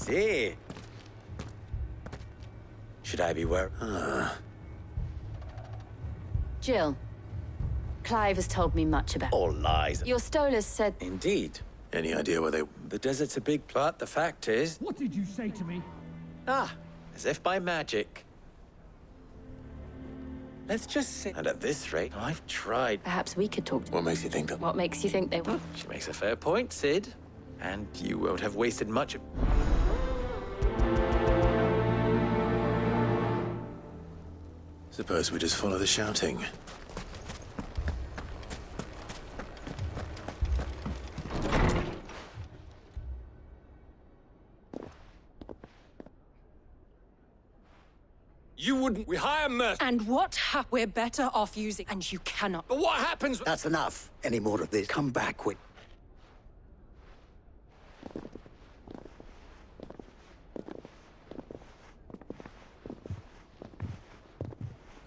see. Should I be worried? Jill, Clive has told me much about... All lies. Your Stolas said... Indeed. Any idea where they... The desert's a big part. The fact is... What did you say to me? As if by magic. Let's just say... And at this rate, I've tried. Perhaps we could talk to... What makes you think that? What makes you think they will? She makes a fair point, Sid. And you won't have wasted much of... Suppose we just follow the shouting. You wouldn't. We hire mercenaries. And what we're better off using, and you cannot. But what happens? That's enough. Any more of this? Come back with...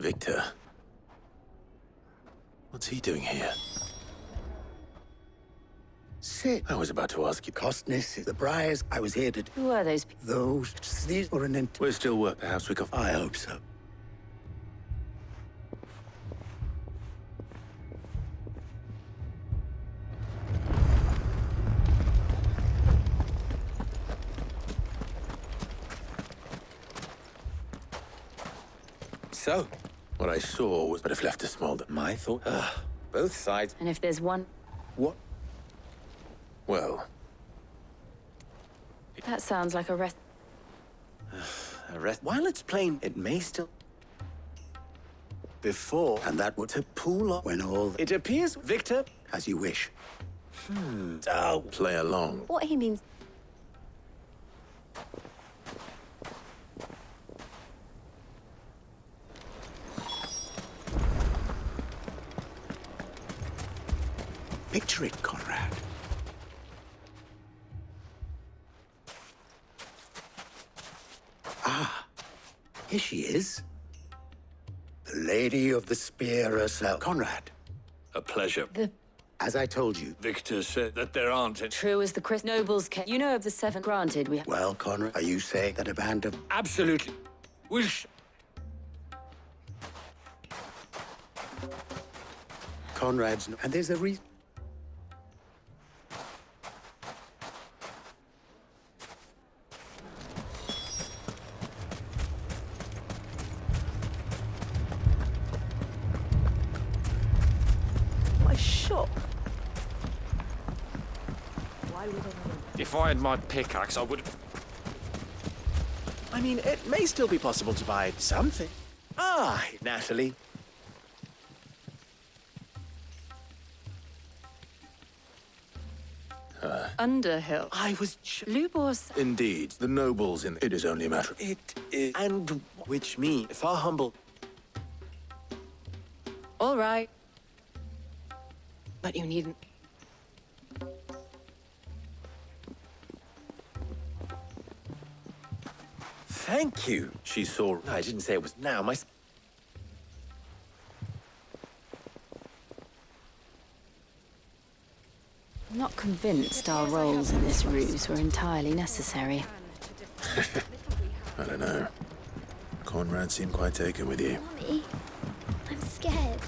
Victor. What's he doing here? Sid. I was about to ask you. Costness, the Briars. I was here to... Who are those people? Those... These were an... We're still work. Perhaps we could... I hope so. So, What I saw was... But if left to smolder. my thought... both sides... And if there's one... What? Well, That sounds like a rest... While it's plain, it may still... Before, and that would to pool up when all... It appears, Victor... As you wish. Oh, play along. What he means... Picture it, Conrad. Here she is. The Lady of the Spear herself. Conrad, A pleasure. as I told you. Victor said that there aren't any. True as the Chris Nobles came. You know of the seven. Granted, we... Well, Conrad, are you saying that a band of... Absolutely. We'll Conrad's... And there's a reason... My shop. If I had my pickaxe, I would... I mean, it may still be possible to buy something. Natalie. Underhill. I was... Lubos. Indeed, the nobles in... It is only a matter of... It is... And which me, far humble... All right. But you needn't. Thank you. She saw... I didn't say it was now. I'm not convinced our roles in this ruse were entirely necessary. I don't know. Conrad seemed quite taken with you. Mommy, I'm scared.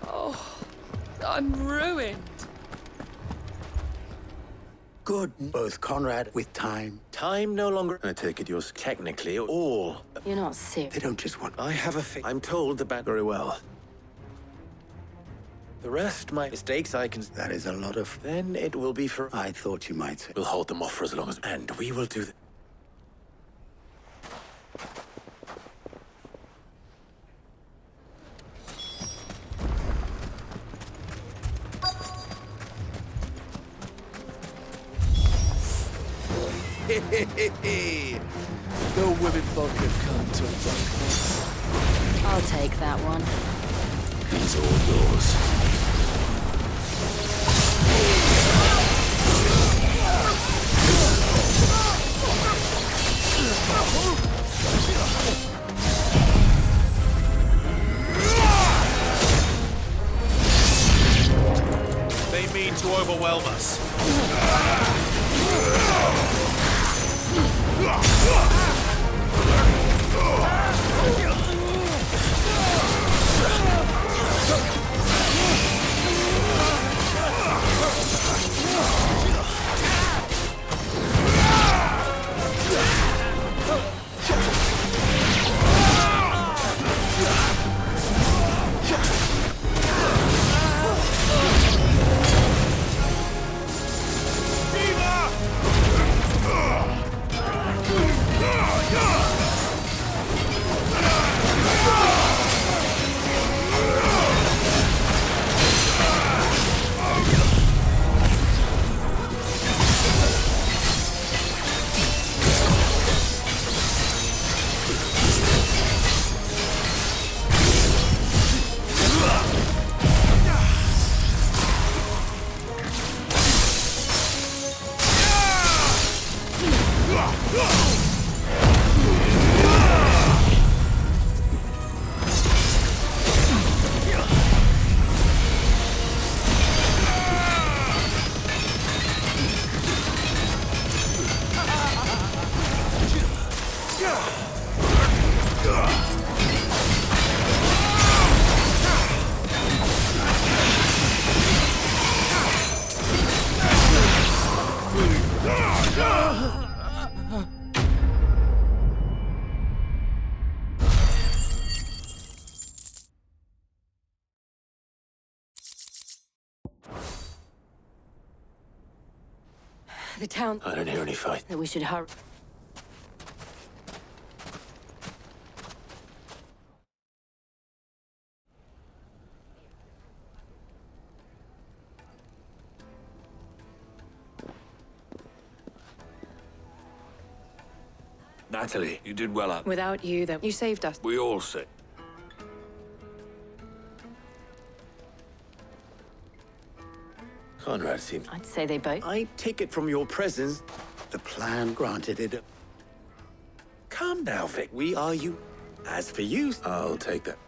Oh, I'm ruined. Good. Both Conrad with time. Time no longer... I take it you're... Technically, all. You're not serious. They don't just want... I have a thing. I'm told the band... Very well. The rest, my mistakes, I can... That is a lot of... Then it will be for... I thought you might say... We'll hold them off for as long as... And we will do... No women folk have come to fuck. I'll take that one. He's all yours. They mean to overwhelm. overwhelm us. The town... I don't hear any fight. That we should hurry... Natalie, you did well up. Without you, though, you saved us. We all sick. Conrad seems... I'd say they both... I take it from your presence. The plan granted it. Calm now, Vic. We are you. As for you... I'll take that.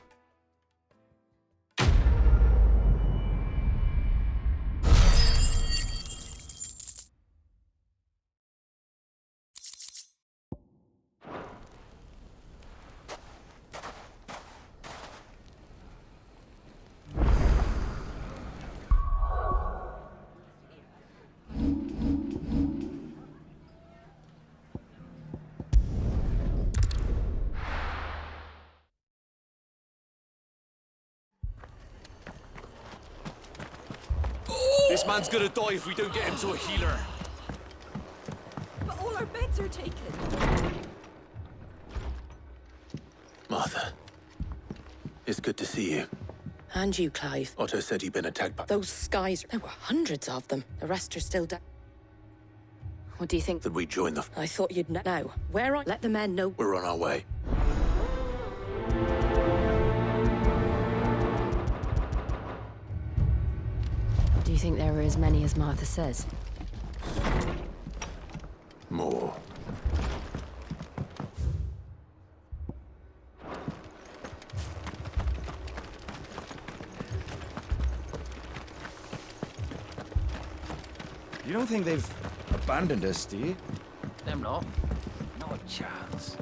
This man's gonna die if we don't get him to a healer. But all our beds are taken. Martha. It's good to see you. And you, Clive. Otto said you'd been attacked by... Those skies, there were hundreds of them. The rest are still dead. What do you think? That we join the... I thought you'd know. Now, where are... Let the men know. We're on our way. Do you think there are as many as Martha says? More. You don't think they've abandoned us, do you? Them not. Not a chance.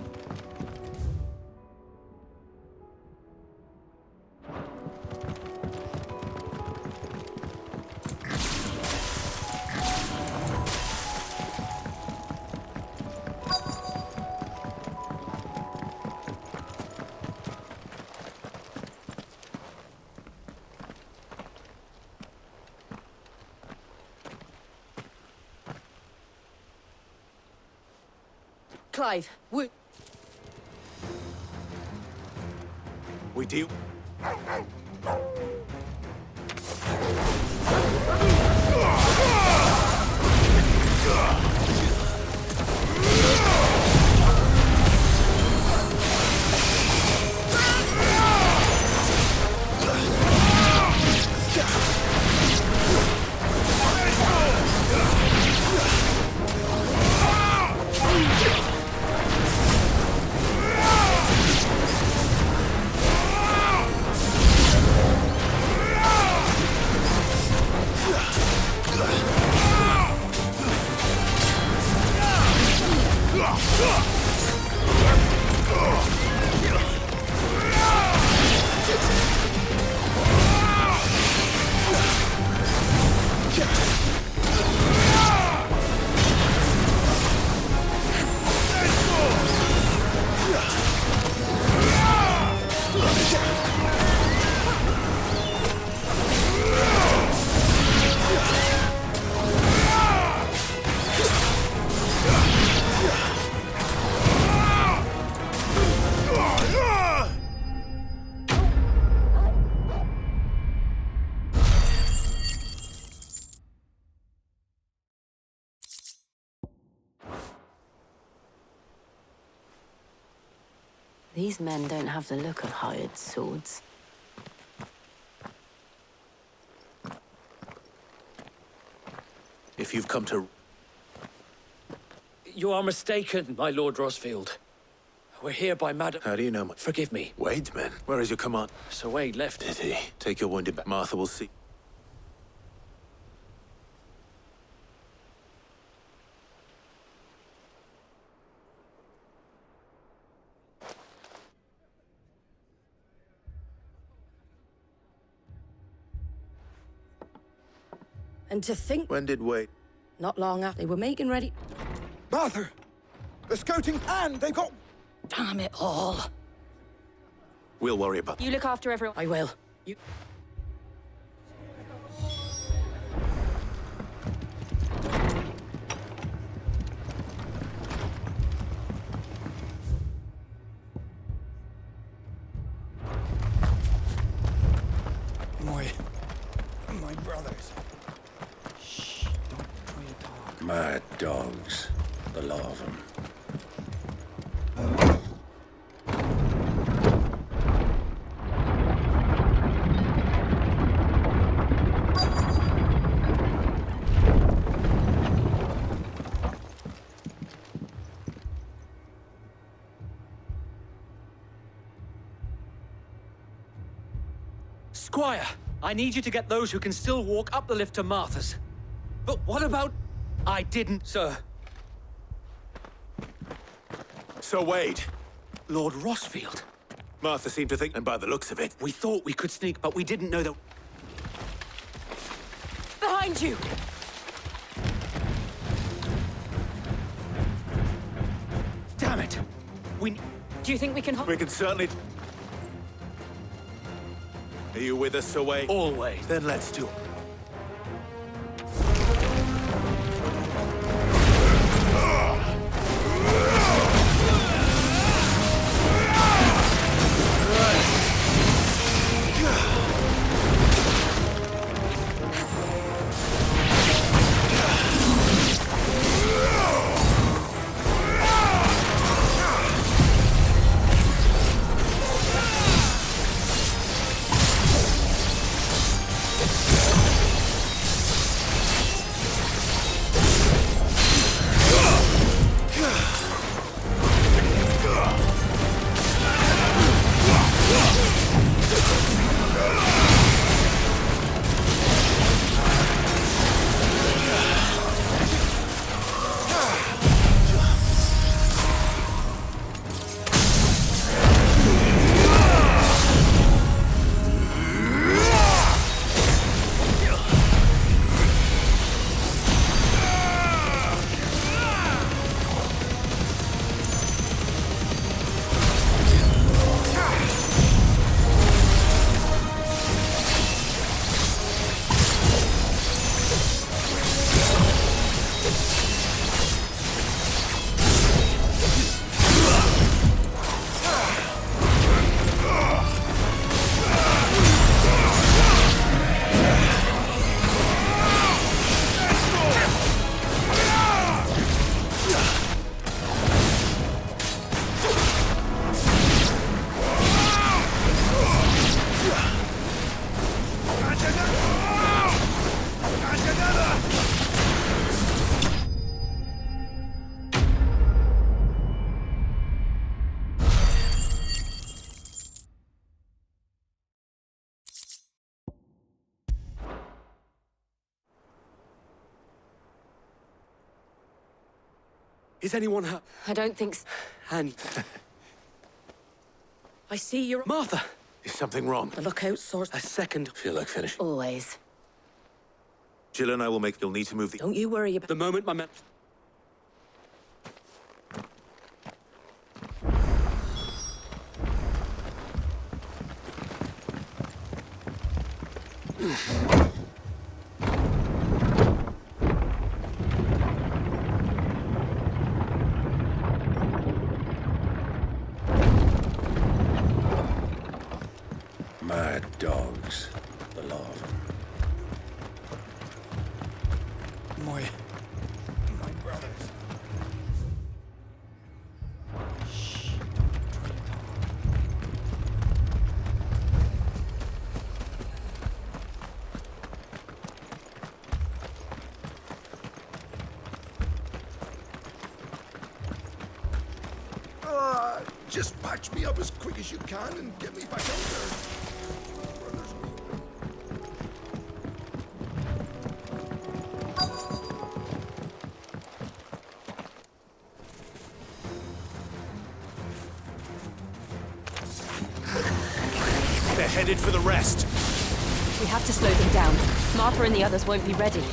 Clive, We do... These men don't have the look of hired swords. If you've come to... You are mistaken, my Lord Rosfield. We're here by Madam... How do you know? Forgive me. Wade's men. Where is your command? Sir Wade left. Did he? Take your wounded back. Martha will see. And to think, When did Wade... not long after, they were making ready. Martha! They're scouting and they've got... Damn it all. We'll worry about... You look after everyone. I will. You... My brothers. Shh, don't try to talk. Mad dogs. The law of them. Squire, I need you to get those who can still walk up the lift to Martha's. But what about... I didn't, sir. So Wade, Lord Rosfield. Martha seemed to think, and by the looks of it... We thought we could sneak, but we didn't know that... Behind you! Damn it! Do you think we can... We can certainly... Are you with us, Sir Wade? Always. Then let's do it. Is anyone hurt? I don't think so. And... I see you're... Martha! Is something wrong? The lookout source. A second. Feel like finish. Always. Jill and I will make... You'll need to move the... Don't you worry about... The moment my men... Mad dogs. The law of them. My brothers. Shh, don't try to talk. Just patch me up as quick as you can and get me back out there. They're headed for the rest. We have to slow them down. Martha and the others won't be ready.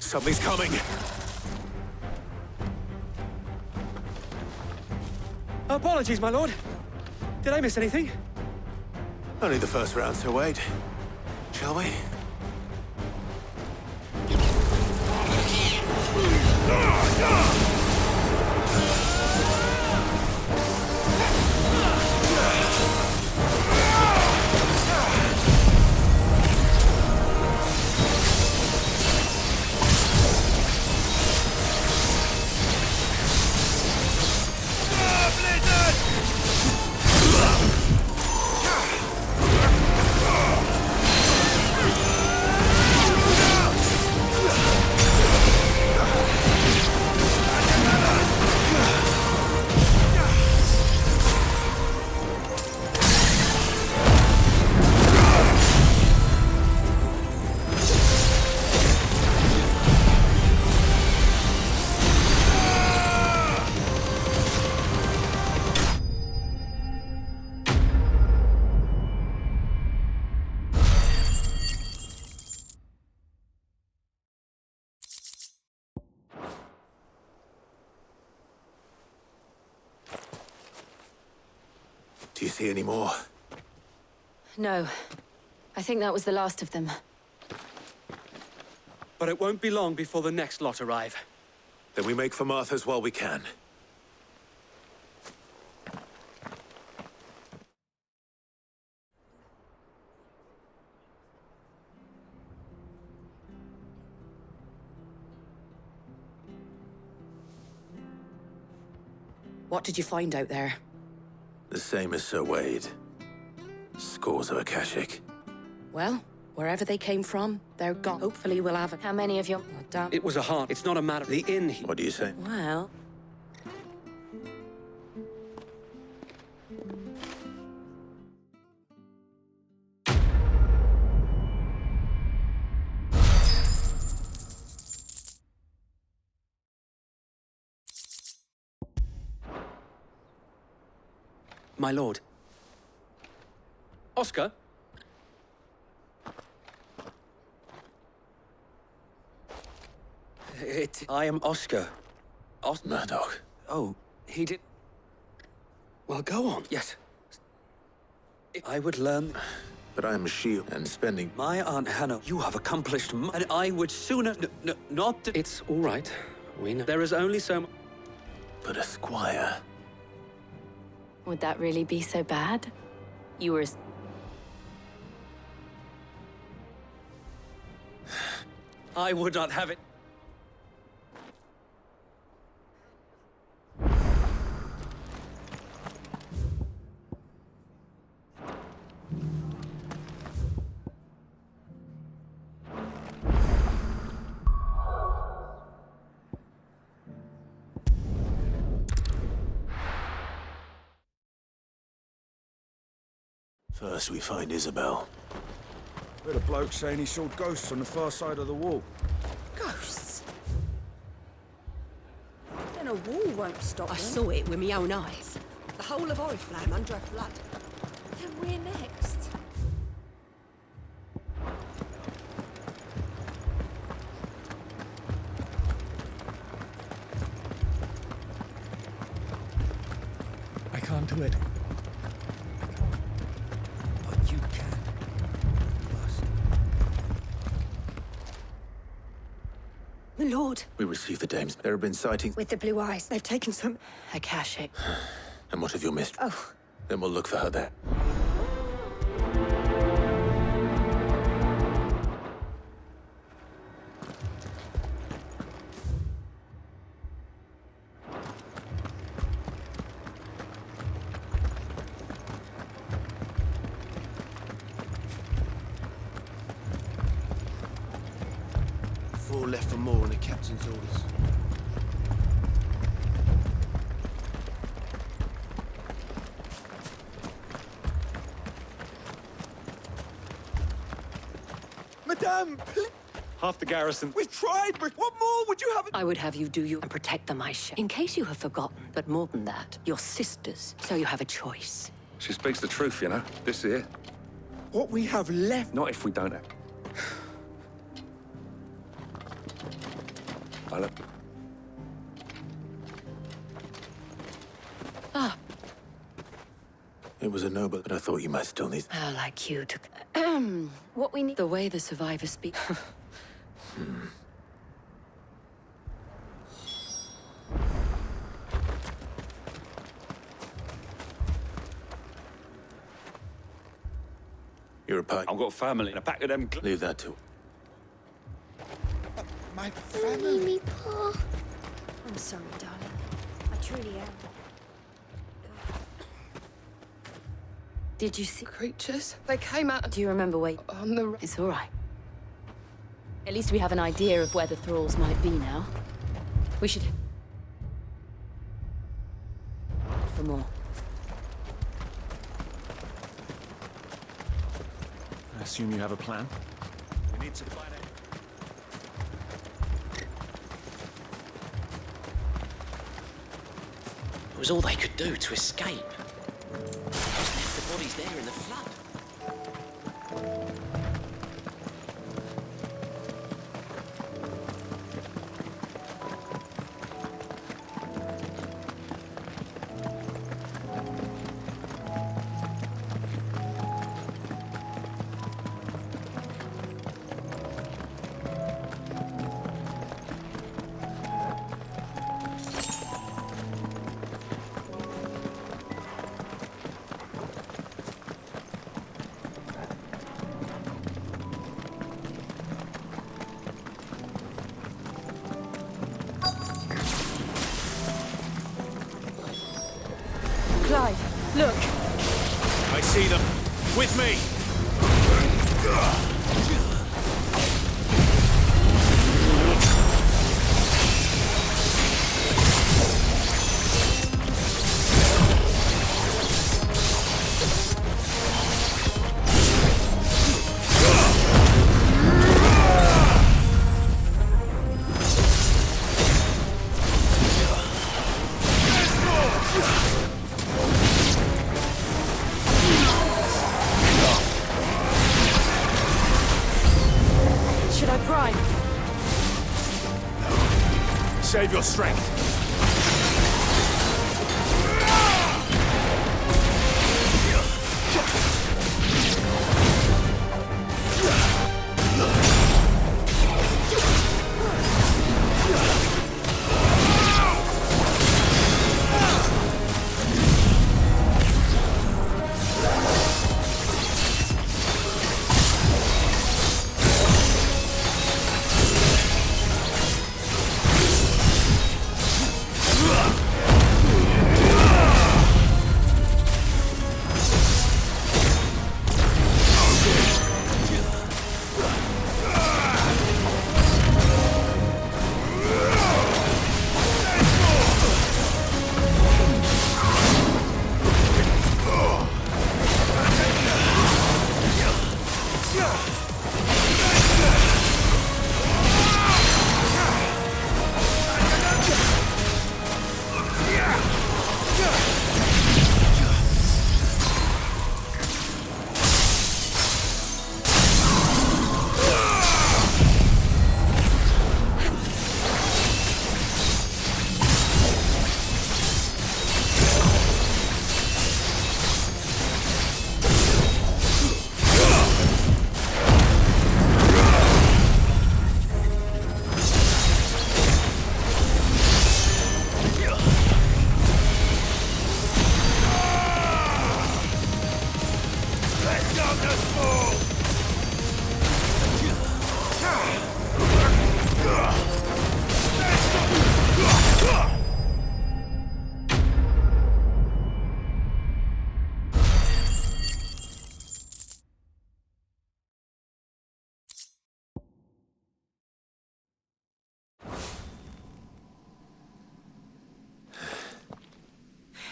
Something's coming. Apologies, my lord. Did I miss anything? Only the first round, so wait. Shall we? Do you see any more? No. I think that was the last of them. But it won't be long before the next lot arrive. Then we make for Martha's while we can. What did you find out there? The same as Sir Wade. Scores of Akashic. Well, wherever they came from, they're gone. Hopefully we'll have it. How many of your... Oh, damn. It was a heart. It's not a matter. The inn. What do you say? Well... My lord. Oscar? I am Oscar. Murdoch. Oh, he did... Well, go on. Yes. I would learn... But I am a shield, and spending... My Aunt Hannah, you have accomplished and I would sooner... not... It's all right. We know. There is only so much... But a squire... Would that really be so bad? You were... I would not have it. First we find Isabel. Heard a bloke saying he saw ghosts on the far side of the wall. Ghosts? Then a wall won't stop I them. saw it with my own eyes. The whole of Oriflamme under a flood. Then we're next. I can't do it. But you can. My lord. We received the dames. There have been sightings. With the blue eyes. They've taken some... Akashic. And what of your mistress? Oh. Then we'll look for her there. Four left for more on the captain's orders. Madame, please. Half the garrison. We've tried, but what more would you have? I would have you do you and protect the Maisha. In case you have forgotten, but more than that, your sisters. So you have a choice. She speaks the truth, you know. This here. What we have left. Not if we don't have. Hello. It was a noble, but I thought you might still need... Oh, like you to... What we need... The way the survivors speak. You're a pike. I've got family in a pack of them. Leave that to... My Don't leave me, Pa. I'm sorry, darling. I truly am. Did you see creatures? They came out Do you remember where... on the... It's all right. At least we have an idea of where the thralls might be now. We should... For more. I assume you have a plan? We need to find it. It was all they could do to escape. Just left the bodies there in the flood. Clive, look. I see them. With me. Should I prime? Save your strength.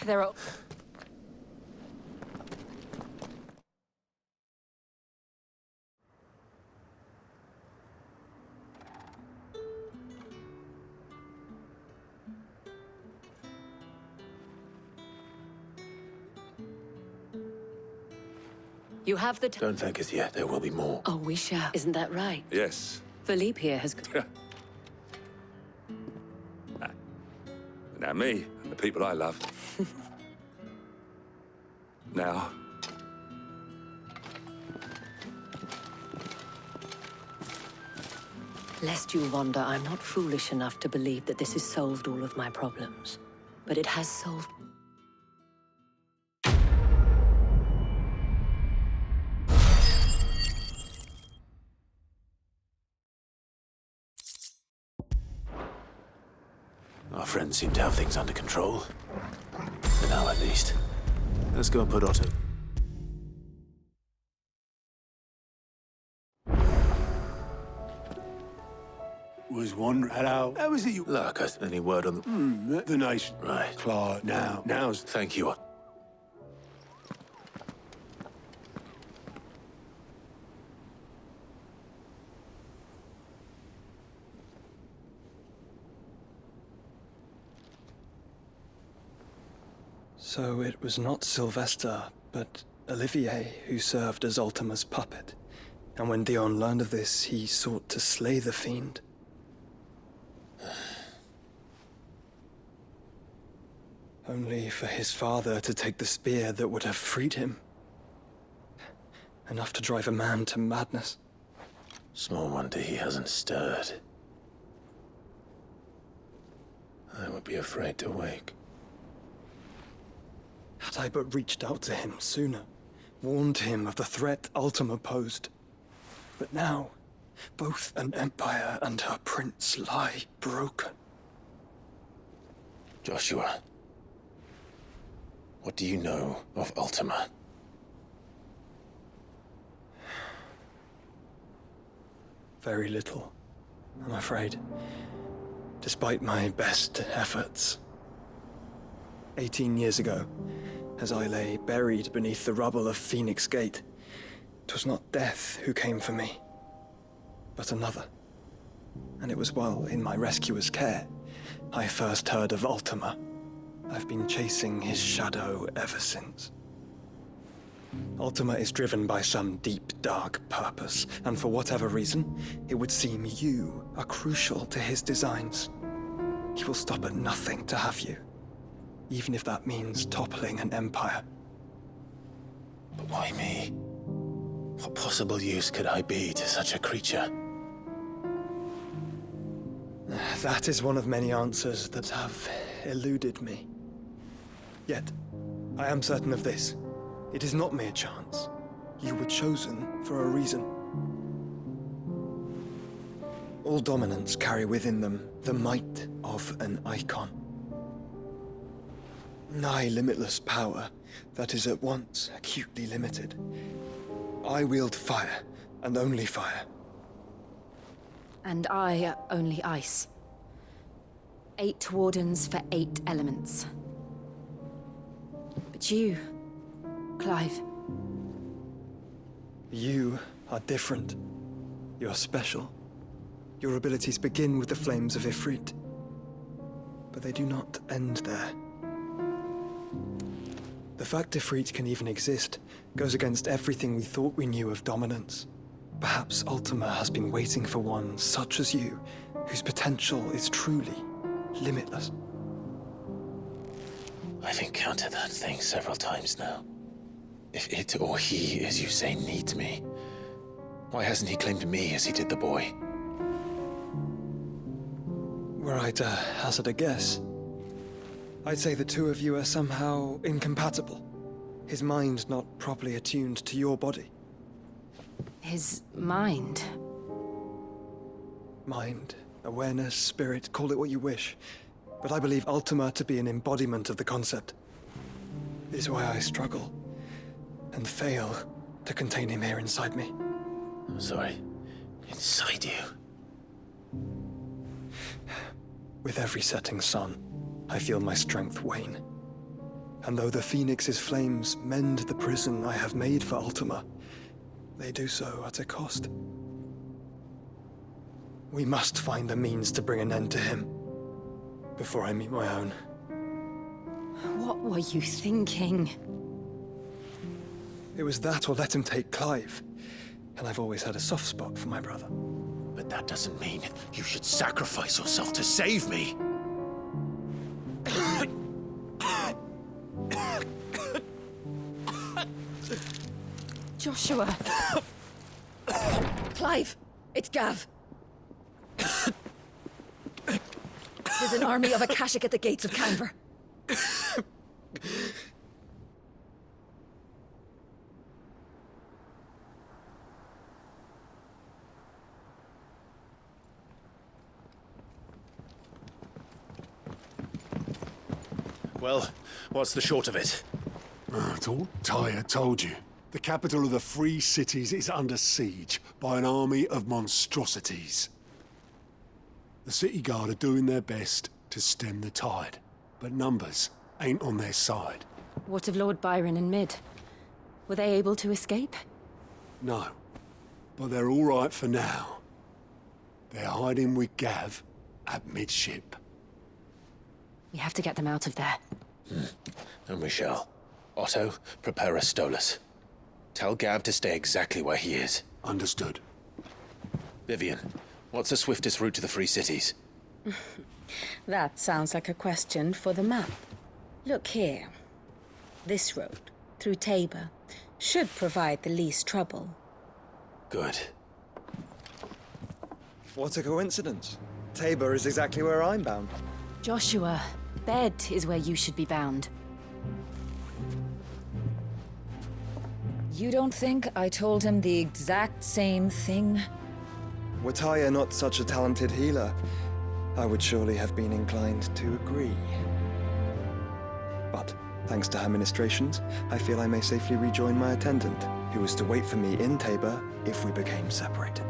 there are... You have the Don't thank us yet. There will be more. Oh, we shall. Isn't that right? Yes. Philippe here has... Now me and the people I love. Now. Lest you wonder, I'm not foolish enough to believe that this has solved all of my problems. But it has solved... Our friends seem to have things under control. For now, at least. Let's go and put Otto. Was one hello? How is it you? Larkus, any word on The nice Right. claw now's Thank you. So it was not Sylvester, but Olivier who served as Ultima's puppet. And when Dion learned of this, he sought to slay the fiend. Only for his father to take the spear that would have freed him. Enough to drive a man to madness. Small wonder he hasn't stirred. I would be afraid to wake. Had I but reached out to him sooner, warned him of the threat Ultima posed. But now, both an empire and her prince lie broken. Joshua, what do you know of Ultima? Very little, I'm afraid. Despite my best efforts. 18 years ago, as I lay buried beneath the rubble of Phoenix Gate, 'twas not death who came for me, but another. And it was while in my rescuer's care I first heard of Ultima. I've been chasing his shadow ever since. Ultima is driven by some deep, dark purpose, and for whatever reason, it would seem you are crucial to his designs. He will stop at nothing to have you, even if that means toppling an empire. But why me? What possible use could I be to such a creature? That is one of many answers that have eluded me. Yet, I am certain of this. It is not mere chance. You were chosen for a reason. All dominants carry within them the might of an icon. Nigh limitless power that is at once acutely limited. I wield fire, and only fire. And I only ice. 8 wardens for 8 elements. But you, Clive. You are different. You're special. Your abilities begin with the flames of Ifrit. But they do not end there. The fact Ifrit can even exist goes against everything we thought we knew of dominance. Perhaps Ultima has been waiting for one such as you, whose potential is truly limitless. I've encountered that thing several times now. If it or he, as you say, needs me, why hasn't he claimed me as he did the boy? Were I to hazard a guess, I'd say the two of you are somehow incompatible. His mind not properly attuned to your body. His mind. Mind, awareness, spirit, call it what you wish. But I believe Ultima to be an embodiment of the concept. This is why I struggle and fail to contain him here inside me. I'm sorry. Inside you? With every setting sun, I feel my strength wane. And though the Phoenix's flames mend the prison I have made for Ultima, they do so at a cost. We must find a means to bring an end to him before I meet my own. What were you thinking? It was that or let him take Clive. And I've always had a soft spot for my brother. But that doesn't mean you should sacrifice yourself to save me. Joshua! Clive, it's Gav. There's an army of Akashic at the gates of Canver. Well, what's the short of it? I thought Tyre told you. The capital of the Free Cities is under siege by an army of monstrosities. The City Guard are doing their best to stem the tide, but numbers ain't on their side. What of Lord Byron and Mid? Were they able to escape? No, but they're all right for now. They're hiding with Gav at midship. We have to get them out of there. And we shall. Otto, prepare a Stolas. Tell Gav to stay exactly where he is. Understood. Vivian, what's the swiftest route to the Free Cities? That sounds like a question for the map. Look here. This road, through Tabor, should provide the least trouble. Good. What a coincidence. Tabor is exactly where I'm bound. Joshua, bed is where you should be bound. You don't think I told him the exact same thing? Were Tyre not such a talented healer, I would surely have been inclined to agree. But, thanks to her ministrations, I feel I may safely rejoin my attendant, who was to wait for me in Tabor if we became separated.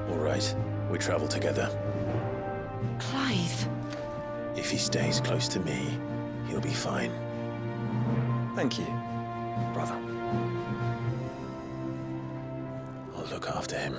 All right, we travel together. Clive! If he stays close to me, he'll be fine. Thank you, brother. I'll look after him.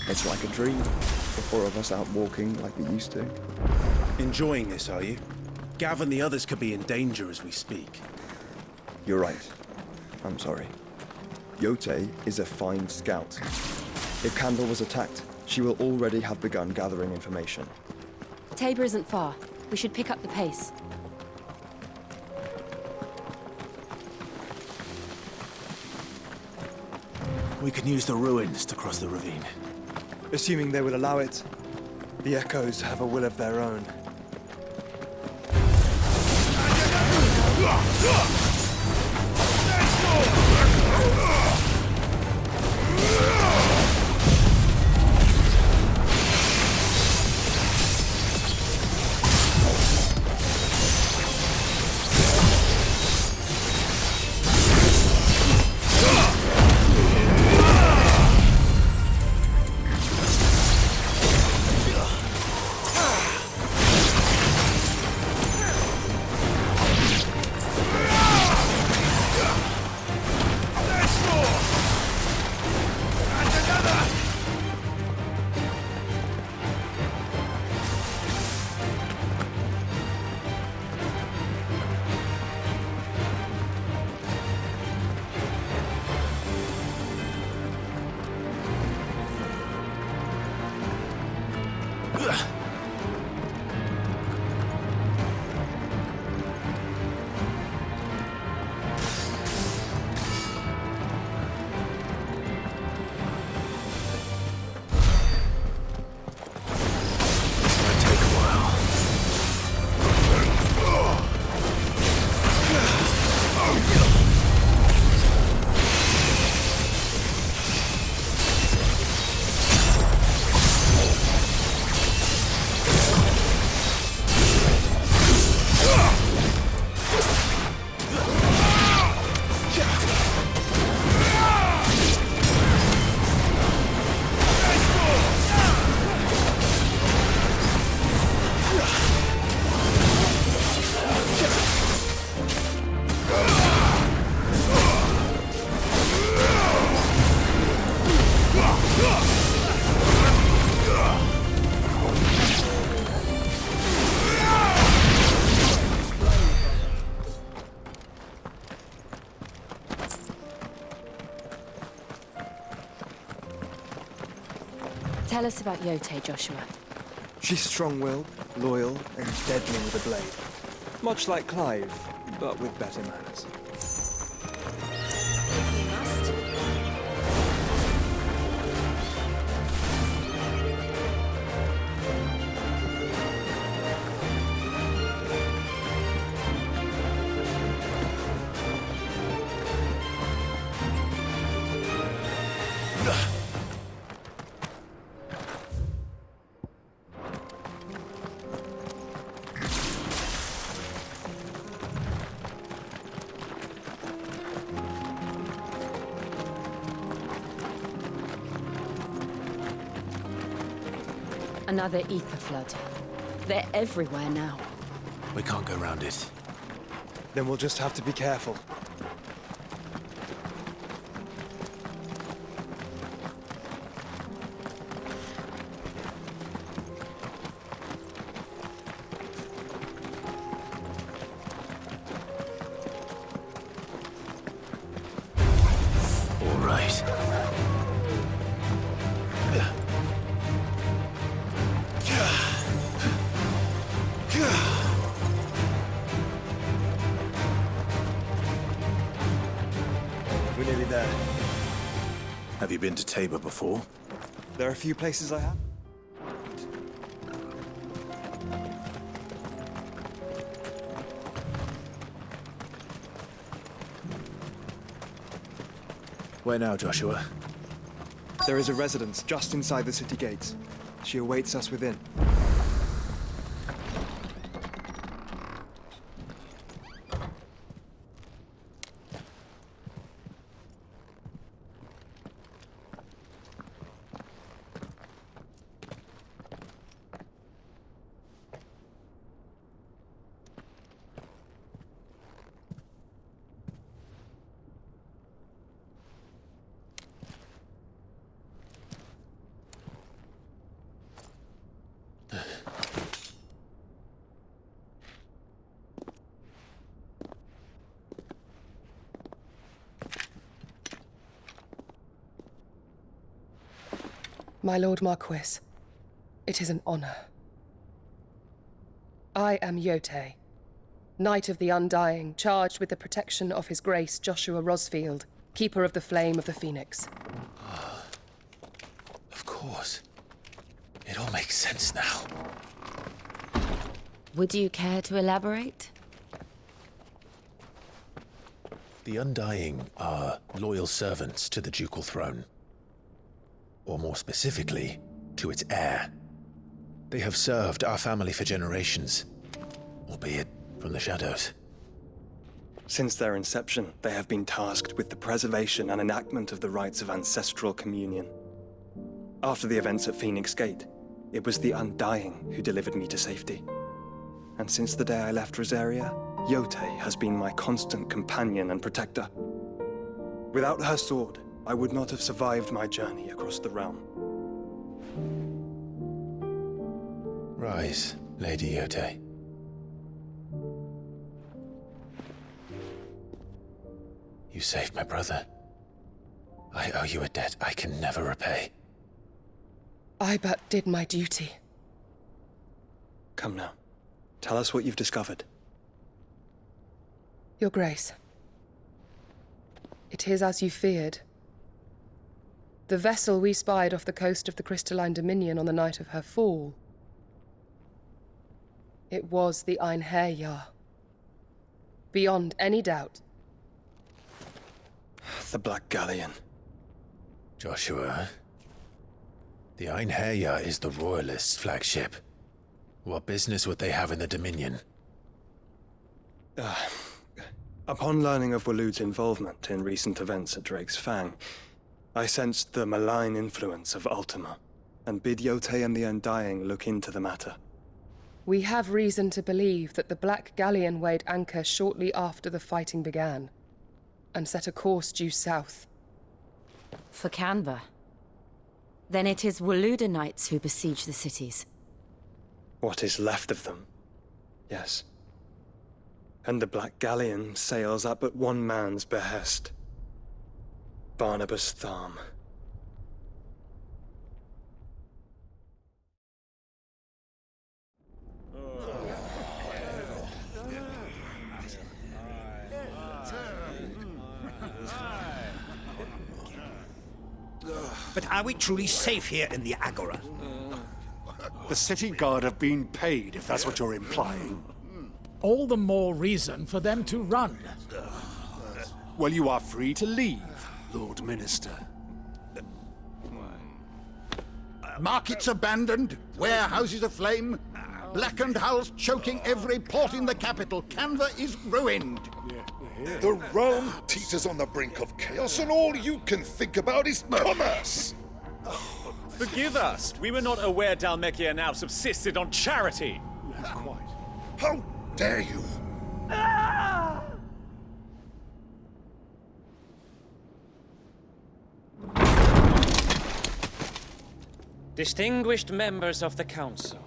It's like a dream. The four of us out walking like we used to. Enjoying this, are you? Gav and the others could be in danger as we speak. You're right. I'm sorry. Yote is a fine scout. If Candle was attacked, she will already have begun gathering information. Tabor isn't far. We should pick up the pace. We can use the ruins to cross the ravine. Assuming they will allow it. The Echoes have a will of their own. Tell us about Yote, Joshua. She's strong-willed, loyal, and deadly with a blade. Much like Clive, but with better manners. If you must. Another ether flood. They're everywhere now. We can't go round it. Then we'll just have to be careful. All right. We're nearly there. Have you been to Tabor before? There are a few places I have. Where now, Joshua? There is a residence just inside the city gates. She awaits us within. My Lord Marquis, it is an honor. I am Yote, Knight of the Undying, charged with the protection of His Grace Joshua Rosfield, Keeper of the Flame of the Phoenix. Of course. It all makes sense now. Would you care to elaborate? The Undying are loyal servants to the ducal throne. Or more specifically, to its heir. They have served our family for generations, albeit from the shadows. Since their inception, they have been tasked with the preservation and enactment of the rites of ancestral communion. After the events at Phoenix Gate, it was the Undying who delivered me to safety. And since the day I left Rosaria, Yote has been my constant companion and protector. Without her sword, I would not have survived my journey across the realm. Rise, Lady Yote. You saved my brother. I owe you a debt I can never repay. I but did my duty. Come now. Tell us what you've discovered. Your Grace. It is as you feared. The vessel we spied off the coast of the Crystalline Dominion on the night of her fall. It was the Einherjar. Beyond any doubt. The Black Galleon. Joshua, the Einherjar is the Royalists' flagship. What business would they have in the Dominion? Upon learning of Waloed's involvement in recent events at Drake's Fang, I sensed the malign influence of Ultima, and bid Yote and the Undying look into the matter. We have reason to believe that the Black Galleon weighed anchor shortly after the fighting began, and set a course due south. For Canva. Then it is Waloed Knights who besiege the cities. What is left of them, yes. And the Black Galleon sails at but one man's behest. Barnabas Tharm. But are we truly safe here in the Agora? The city guard have been paid, if that's what you're implying. All the more reason for them to run. Well, you are free to leave, Lord Minister. Markets abandoned, warehouses aflame, blackened hulls choking every port in the capital. Canva is ruined. The realm teeters on the brink of chaos, and all you can think about is commerce! Forgive us. We were not aware Dhalmekia now subsisted on charity. Quite. How dare you? Distinguished members of the Council,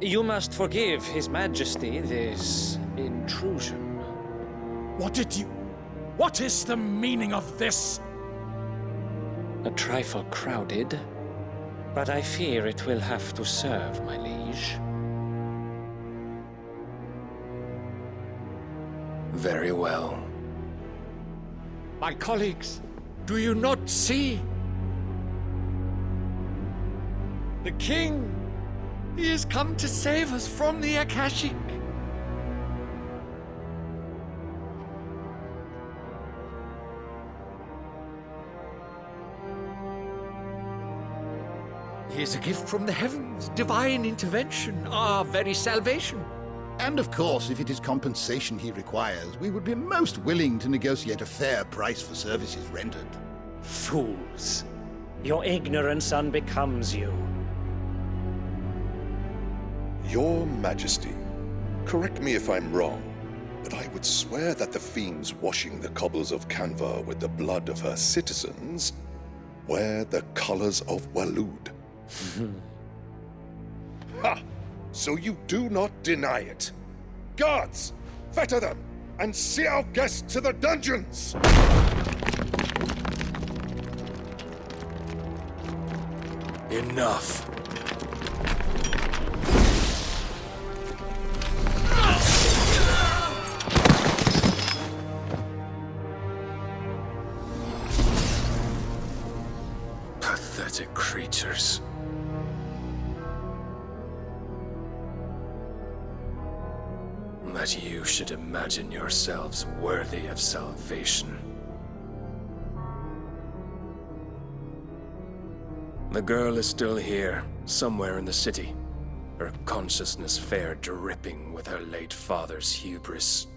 you must forgive His Majesty this intrusion. What is the meaning of this? A trifle crowded, but I fear it will have to serve, my liege. Very well. My colleagues, do you not see? The king! He has come to save us from the Akashic! He is a gift from the heavens, divine intervention, our very salvation. And of course, if it is compensation he requires, we would be most willing to negotiate a fair price for services rendered. Fools! Your ignorance unbecomes you. Your Majesty, correct me if I'm wrong, but I would swear that the fiends washing the cobbles of Canva with the blood of her citizens wear the colors of Waloed. Ha! So you do not deny it. Guards, fetter them, and see our guests to the dungeons! Enough. Pathetic creatures. That you should imagine yourselves worthy of salvation. The girl is still here, somewhere in the city, her consciousness fair dripping with her late father's hubris.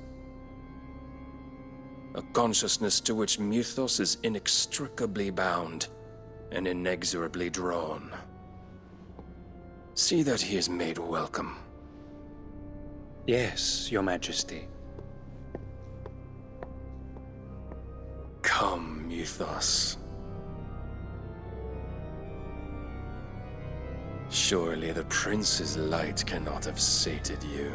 A consciousness to which Mythos is inextricably bound and inexorably drawn. See that he is made welcome. Yes, Your Majesty. Come, Mythos. Surely the prince's light cannot have sated you.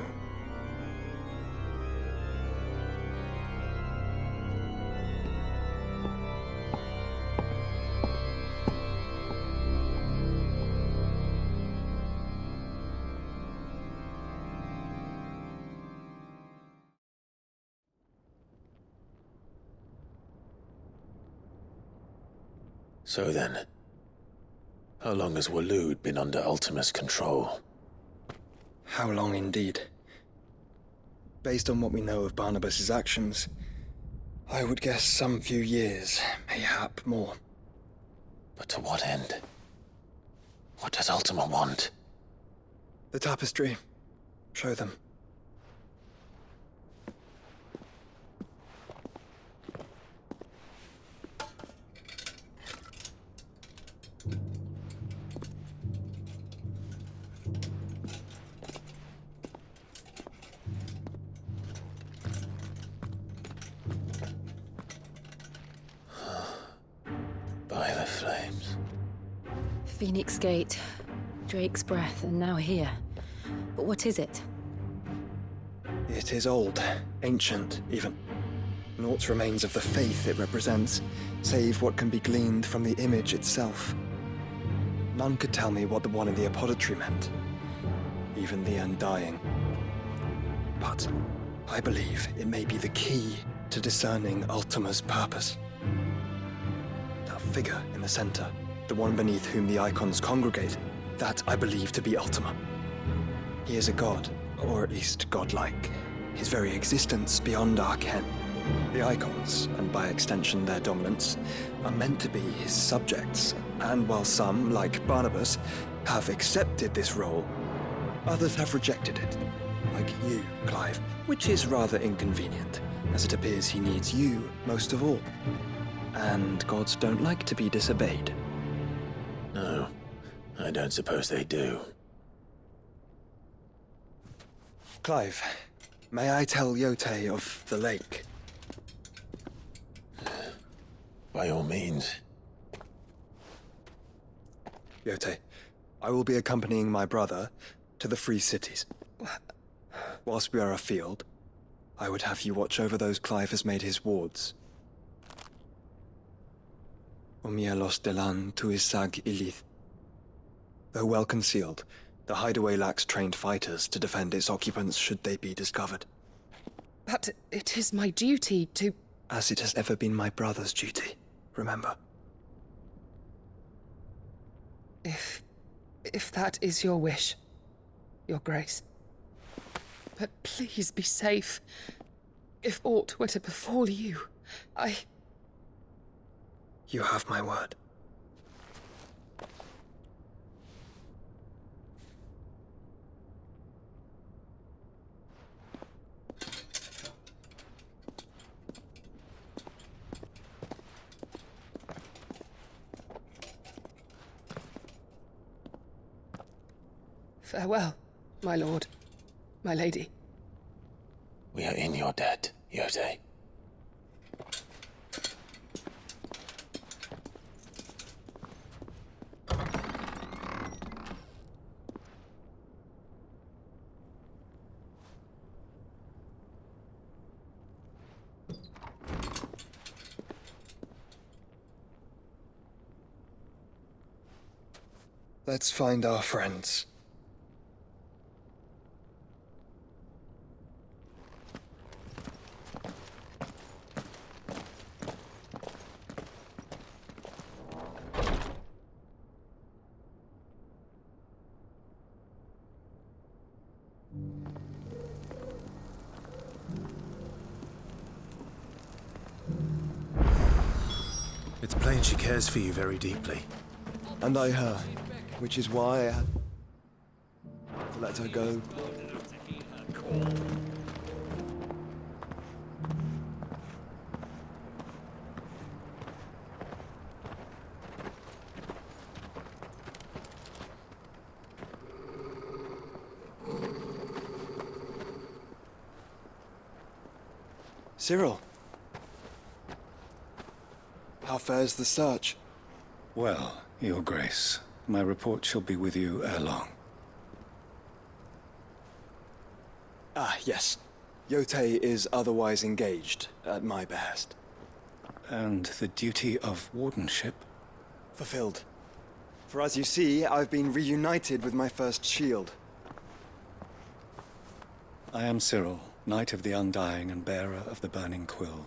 So then, how long has Waloed been under Ultima's control? How long indeed? Based on what we know of Barnabas's actions, I would guess some few years, mayhap more. But to what end? What does Ultima want? The tapestry. Show them. By the flames. Phoenix Gate, Drake's Breath, and now here. But what is it? It is old, ancient, even. Naught remains of the faith it represents, save what can be gleaned from the image itself. None could tell me what the one in the apothecary meant, even the Undying. But I believe it may be the key to discerning Ultima's purpose. That figure in the center, the one beneath whom the icons congregate, that I believe to be Ultima. He is a god, or at least godlike, his very existence beyond our ken. The icons, and by extension their dominants, are meant to be his subjects, and while some, like Barnabas, have accepted this role, others have rejected it, like you, Clive, which is rather inconvenient, as it appears he needs you most of all. And gods don't like to be disobeyed. No, I don't suppose they do. Clive, may I tell Yote of the lake? By all means. Yote, I will be accompanying my brother to the Free Cities. Whilst we are afield, I would have you watch over those Clive has made his wards. Omielos delan tuisag ilith. Though well concealed, the hideaway lacks trained fighters to defend its occupants should they be discovered. But it is my duty to... As it has ever been my brother's duty, remember. If that is your wish, Your Grace. But please be safe. If aught were to befall you, You have my word. Farewell, my lord, my lady. We are in your debt, Yote. Let's find our friends. It's plain she cares for you very deeply. And I her, which is why I had to let her go. Cyril, how fares the search? Well, Your Grace, my report shall be with you ere long. Ah, yes. Yote is otherwise engaged, at my behest. And the duty of wardenship? Fulfilled. For as you see, I've been reunited with my first shield. I am Cyril, Knight of the Undying and bearer of the Burning Quill,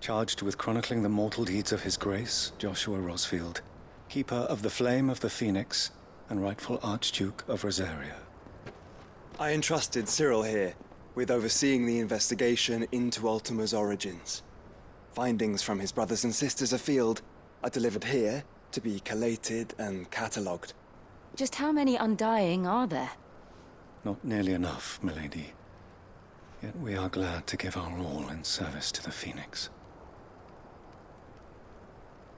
charged with chronicling the mortal deeds of His Grace, Joshua Rosfield, Keeper of the Flame of the Phoenix, and rightful Archduke of Rosaria. I entrusted Cyril here with overseeing the investigation into Ultima's origins. Findings from his brothers and sisters afield are delivered here to be collated and catalogued. Just how many Undying are there? Not nearly enough, milady. Yet we are glad to give our all in service to the Phoenix.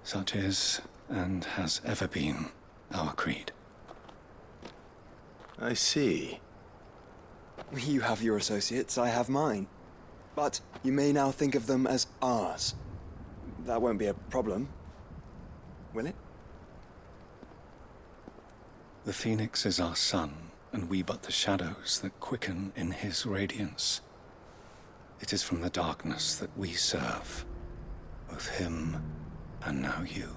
Such is, and has ever been, our creed. I see. You have your associates, I have mine. But you may now think of them as ours. That won't be a problem, will it? The Phoenix is our sun, and we but the shadows that quicken in his radiance. It is from the darkness that we serve, both him and now you.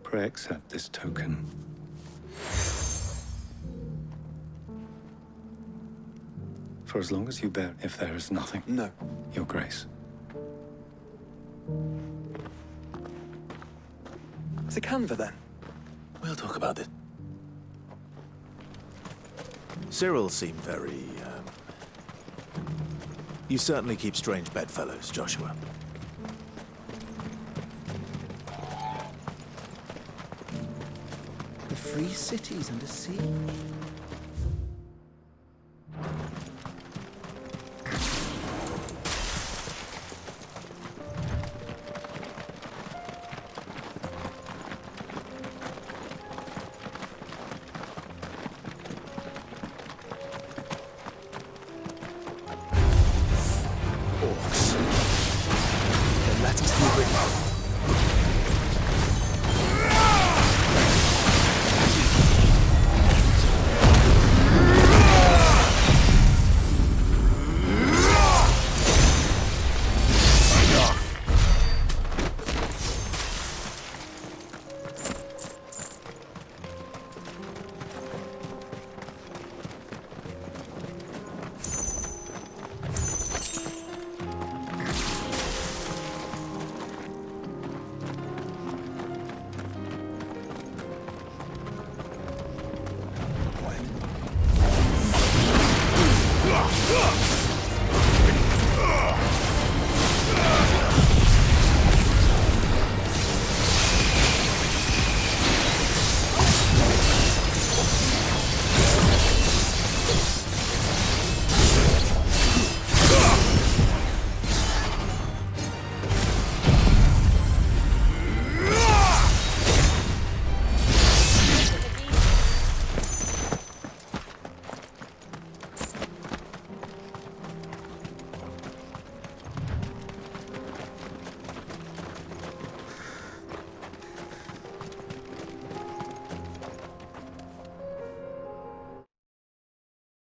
Pray accept this token. For as long as you bear, if there is nothing. No. Your Grace. Is it Canva, then? We'll talk about it. Cyril seemed very, You certainly keep strange bedfellows, Joshua. The free cities under siege. Orcs. Then let us be ready.